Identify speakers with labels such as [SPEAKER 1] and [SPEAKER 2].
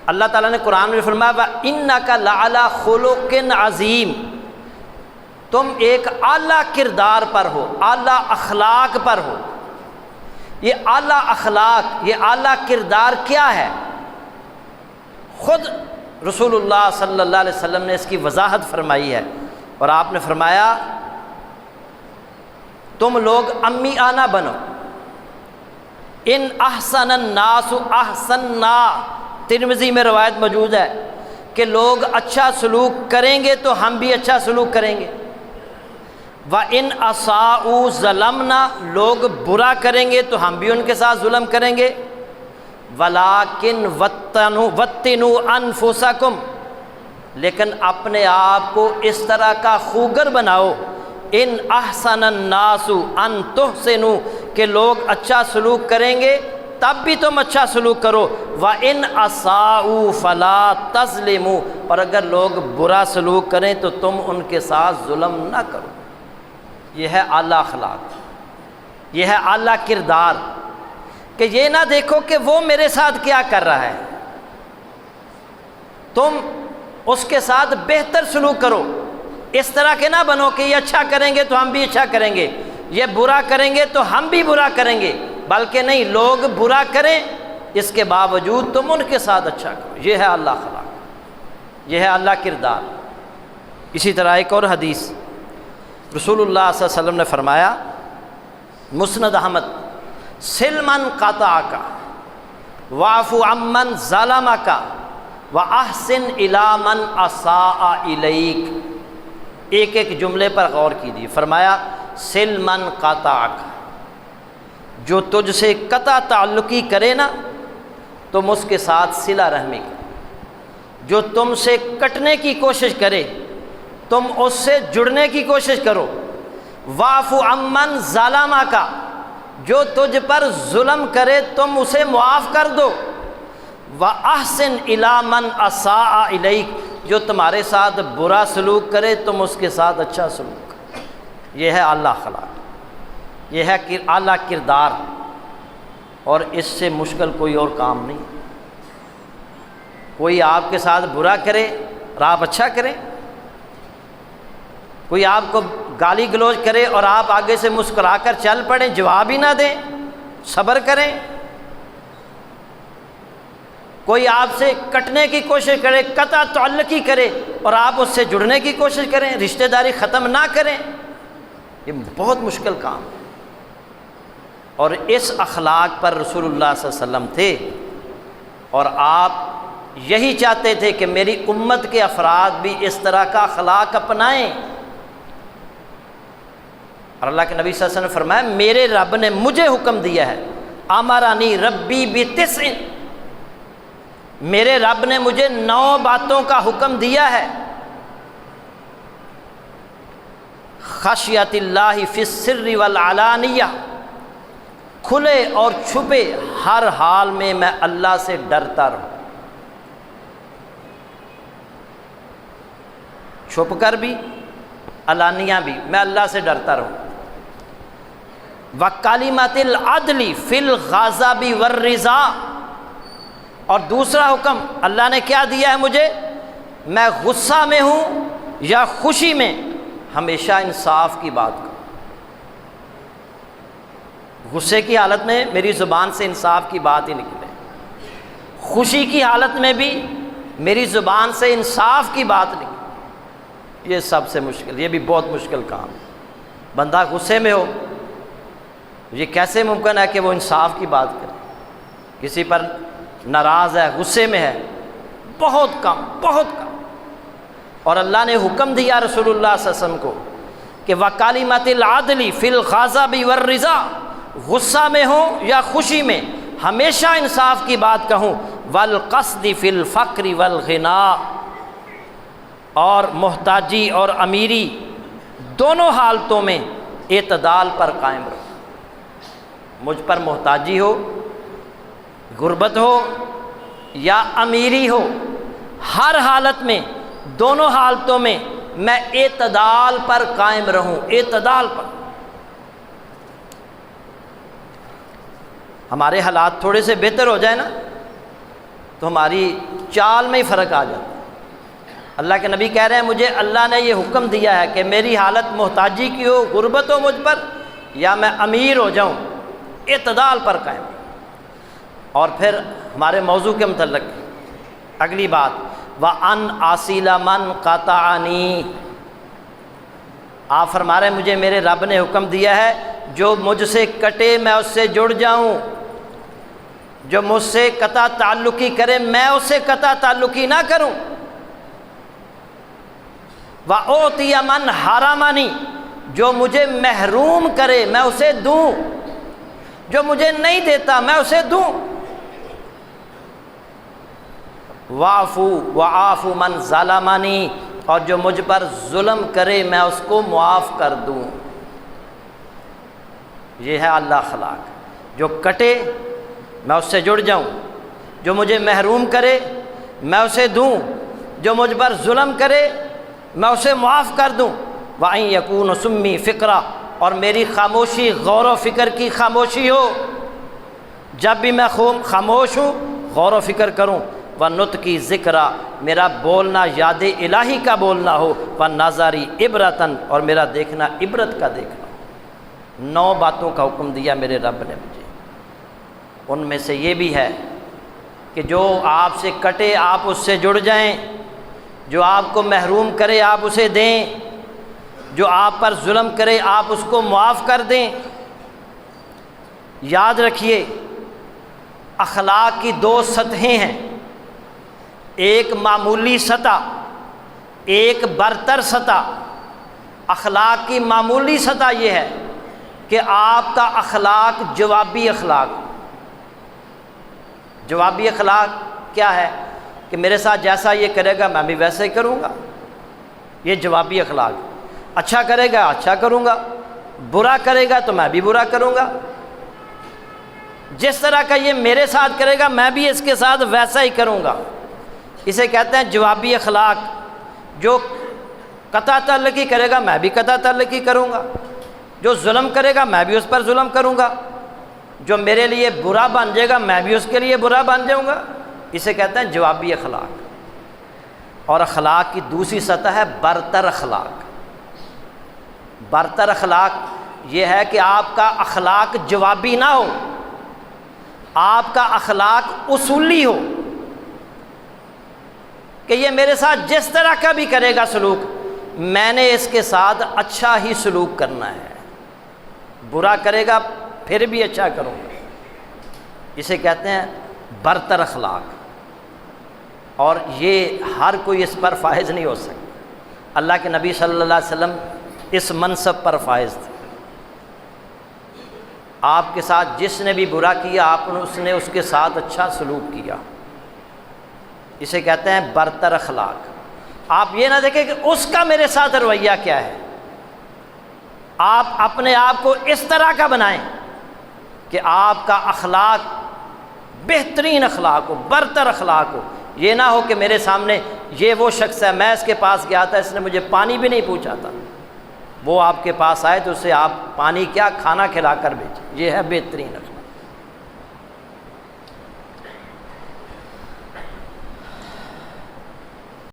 [SPEAKER 1] اللہ تعالیٰ نے قرآن میں فرمایا وَإِنَّكَ لَعَلَىٰ خُلُقٍ عَظِيمٍ، تم ایک اعلیٰ کردار پر ہو، اعلیٰ اخلاق پر ہو۔ یہ اعلیٰ اخلاق، یہ اعلیٰ کردار کیا ہے؟ خود رسول اللہ صلی اللہ علیہ وسلم نے اس کی وضاحت فرمائی ہے، اور آپ نے فرمایا تم لوگ امی آنا بنو، ان احسن الناس احسننا، ترمذی میں روایت موجود ہے کہ لوگ اچھا سلوک کریں گے تو ہم بھی اچھا سلوک کریں گے، وَإِنْ أَسَاءُوا ظَلَمْنَا، لوگ برا کریں گے تو ہم بھی ان کے ساتھ ظلم کریں گے، وَلَٰكِنْ وَتِّنُوا أَنفُسَكُمْ، لیکن اپنے آپ کو اس طرح کا خوگر بناؤ، ان احسن الناس ان تحسنوا، کہ لوگ اچھا سلوک کریں گے تب بھی تم اچھا سلوک کرو، وَإِنْ أَسَاءُوا فَلَا تَظْلِمُوا، اور اگر لوگ برا سلوک کریں تو تم ان کے ساتھ ظلم نہ کرو۔ یہ ہے اعلیٰ اخلاق، یہ ہے اعلیٰ کردار، کہ یہ نہ دیکھو کہ وہ میرے ساتھ کیا کر رہا ہے، تم اس کے ساتھ بہتر سلوک کرو، اس طرح کے نہ بنو کہ یہ اچھا کریں گے تو ہم بھی اچھا کریں گے، یہ برا کریں گے تو ہم بھی برا کریں گے، بلکہ نہیں، لوگ برا کریں اس کے باوجود تم ان کے ساتھ اچھا کرو۔ یہ ہے اعلیٰ اخلاق، یہ ہے اعلیٰ کردار۔ اسی طرح ایک اور حدیث رسول اللہ صلی اللہ علیہ وسلم نے فرمایا، مسند احمد، سل من قطعک واعف عمن ظلمک واحسن الی من اساء الیک۔ ایک ایک جملے پر غور کیجیے۔ فرمایا سل من قطعک، جو تجھ سے قطع تعلقی کرے نا تم اس کے ساتھ صلہ رحمی کرو، جو تم سے کٹنے کی کوشش کرے تم اس سے جڑنے کی کوشش کرو، واعف عمن ظلمک، جو تجھ پر ظلم کرے تم اسے معاف کر دو، وَأَحْسِنْ إِلَىٰ مَنْ أَسَاءَ إِلَيْكَ، جو تمہارے ساتھ برا سلوک کرے تم اس کے ساتھ اچھا سلوک کرو۔ یہ ہے اعلیٰ اخلاق، یہ ہے اعلیٰ کردار، اور اس سے مشکل کوئی اور کام نہیں۔ کوئی آپ کے ساتھ برا کرے اور آپ اچھا کریں، کوئی آپ کو گالی گلوچ کرے اور آپ آگے سے مسکرا کر چل پڑیں، جواب ہی نہ دیں، صبر کریں، کوئی آپ سے کٹنے کی کوشش کرے، قطع تعلقی کرے اور آپ اس سے جڑنے کی کوشش کریں، رشتہ داری ختم نہ کریں، یہ بہت مشکل کام ہے۔ اور اس اخلاق پر رسول اللہ صلی اللہ علیہ وسلم تھے، اور آپ یہی چاہتے تھے کہ میری امت کے افراد بھی اس طرح کا اخلاق اپنائیں۔ اور اللہ کے نبی صلی اللہ علیہ وسلم نے فرمایا میرے رب نے مجھے حکم دیا ہے، امرانی ربی بتسع، میرے رب نے مجھے 9 باتوں کا حکم دیا ہے، خشیت اللہ فی السر والعلانیہ، کھلے اور چھپے ہر حال میں میں اللہ سے ڈرتا رہوں، چھپ کر بھی علانیہ بھی میں اللہ سے ڈرتا رہوں، وَکَلِمَةِ الْعَدْلِ فِي الْغَضَبِ وَالرِّضَا، اور دوسرا حکم اللہ نے کیا دیا ہے مجھے، میں غصہ میں ہوں یا خوشی میں ہمیشہ انصاف کی بات کروں، غصے کی حالت میں میری زبان سے انصاف کی بات ہی نکلے، خوشی کی حالت میں بھی میری زبان سے انصاف کی بات نکلے۔ یہ سب سے مشکل، یہ بھی بہت مشکل کام ہے۔ بندہ غصے میں ہو، یہ کیسے ممکن ہے کہ وہ انصاف کی بات کرے؟ کسی پر ناراض ہے، غصے میں ہے، بہت کم، بہت کم۔ اور اللہ نے حکم دیا رسول اللہ صلی اللہ علیہ وسلم کو کہ وَكَلِمَةِ الْعَدْلِ فِي الْغَضَبِ وَالرِّضَا، غصہ میں ہوں یا خوشی میں ہمیشہ انصاف کی بات کہوں، وَالْقَصْدِ فِي الْفَقْرِ وَالْغِنَا، اور محتاجی اور امیری دونوں حالتوں میں اعتدال پر قائم رہو۔ مجھ پر محتاجی ہو، غربت ہو یا امیری ہو، ہر حالت میں، دونوں حالتوں میں میں اعتدال پر قائم رہوں، اعتدال پر۔ ہمارے حالات تھوڑے سے بہتر ہو جائے نا، تو ہماری چال میں ہی فرق آ جاتا ہے۔ اللہ کے نبی کہہ رہے ہیں مجھے اللہ نے یہ حکم دیا ہے کہ میری حالت محتاجی کی ہو، غربت ہو مجھ پر، یا میں امیر ہو جاؤں، اعتدال پر قائم۔ اور پھر ہمارے موضوع کے متعلق اگلی بات، وَأَنْ أَصِلَ مَنْ قَطَعَنِي، آپ فرما رہے ہیں مجھے میرے رب نے حکم دیا ہے جو مجھ سے کٹے میں اس سے جڑ جاؤں، جو مجھ سے قطع تعلقی کرے میں اس سے قطع تعلقی نہ کروں۔ وَأُعْطِيَ مَنْ حَرَمَنِي، جو مجھے محروم کرے میں اسے دوں، جو مجھے نہیں دیتا میں اسے دوں۔ وَعَافُ مَنْ ظَلَمَنِي، اور جو مجھ پر ظلم کرے میں اس کو معاف کر دوں۔ یہ ہے اعلیٰ اخلاق، جو کٹے میں اس سے جڑ جاؤں، جو مجھے محروم کرے میں اسے دوں، جو مجھ پر ظلم کرے میں اسے معاف کر دوں۔ وَأَن يَكُونَ سُمِّي فِقْرًا، اور میری خاموشی غور و فکر کی خاموشی ہو، جب بھی میں خاموش ہوں غور و فکر کروں۔ وَنُطْقِي ذِکْرًا، میرا بولنا یاد الہی کا بولنا ہو۔ وَنَظَرِي عِبْرَةً، اور میرا دیکھنا عبرت کا دیکھنا ہو۔ 9 باتوں کا حکم دیا میرے رب نے مجھے، ان میں سے یہ بھی ہے کہ جو آپ سے کٹے آپ اس سے جڑ جائیں، جو آپ کو محروم کرے آپ اسے دیں، جو آپ پر ظلم کرے آپ اس کو معاف کر دیں۔ یاد رکھیے اخلاق کی 2 سطحیں ہیں، ایک معمولی سطح، ایک برتر سطح۔ اخلاق کی معمولی سطح یہ ہے کہ آپ کا اخلاق جوابی اخلاق۔ جوابی اخلاق کیا ہے؟ کہ میرے ساتھ جیسا یہ کرے گا میں بھی ویسا ہی کروں گا، یہ جوابی اخلاق۔ اچھا کرے گا اچھا کروں گا، برا کرے گا تو میں بھی برا کروں گا، جس طرح کا یہ میرے ساتھ کرے گا میں بھی اس کے ساتھ ویسا ہی کروں گا۔ اسے کہتے ہیں جوابی اخلاق۔ جو قطع تعلقی کرے گا میں بھی قطع تعلقی کروں گا، جو ظلم کرے گا میں بھی اس پر ظلم کروں گا، جو میرے لیے برا بن جائے گا میں بھی اس کے لیے برا بن جاؤں گا۔ اسے کہتے ہیں جوابی اخلاق۔ اور اخلاق کی دوسری سطح ہے برتر اخلاق۔ برتر اخلاق یہ ہے کہ آپ کا اخلاق جوابی نہ ہو، آپ کا اخلاق اصولی ہو، کہ یہ میرے ساتھ جس طرح کا بھی کرے گا سلوک میں نے اس کے ساتھ اچھا ہی سلوک کرنا ہے، برا کرے گا پھر بھی اچھا کروں گا۔ اسے کہتے ہیں برتر اخلاق، اور یہ ہر کوئی اس پر فائز نہیں ہو سکتا۔ اللہ کے نبی صلی اللہ علیہ وسلم اس منصب پر فائز تھے۔ آپ کے ساتھ جس نے بھی برا کیا اس نے اس کے ساتھ اچھا سلوک کیا، اسے کہتے ہیں برتر اخلاق۔ آپ یہ نہ دیکھیں کہ اس کا میرے ساتھ رویہ کیا ہے، آپ اپنے آپ کو اس طرح کا بنائیں کہ آپ کا اخلاق بہترین اخلاق ہو، برتر اخلاق ہو۔ یہ نہ ہو کہ میرے سامنے یہ وہ شخص ہے، میں اس کے پاس گیا تھا اس نے مجھے پانی بھی نہیں پوچھا تھا، وہ آپ کے پاس آئے تو اسے آپ پانی کیا کھانا کھلا کر بھیجیں، یہ ہے بہترین اخلاق۔